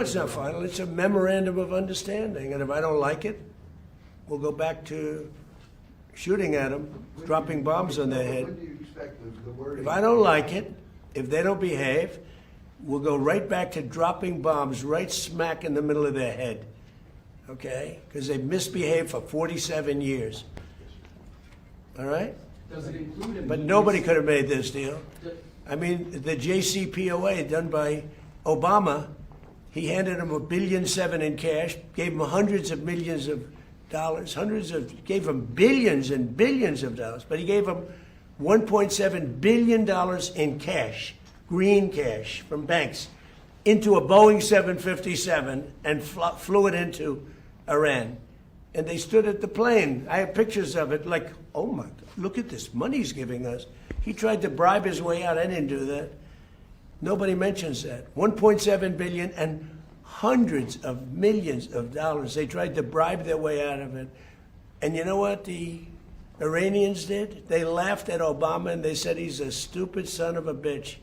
it's not final. It's a memorandum of understanding. And if I don't like it, we'll go back to shooting at them, dropping bombs on their head. When do you expect the wording? If I don't like it, if they don't behave, we'll go right back to dropping bombs right smack in the middle of their head. Okay? Because they've misbehaved for 47 years. All right? Does it include? But nobody could have made this deal. I mean, the JCPOA done by Obama, he handed him $1.7 billion in cash, gave him hundreds of millions of dollars, gave him billions and billions of dollars, but he gave him $1.7 billion in cash, green cash from banks, into a Boeing 757 and flew it into Iran. And they stood at the plane. I have pictures of it like, oh my God, look at this money he's giving us. He tried to bribe his way out. I didn't do that. Nobody mentions that. $1.7 billion and hundreds of millions of dollars. They tried to bribe their way out of it. And you know what the Iranians did? They laughed at Obama and they said he's a stupid son of a bitch.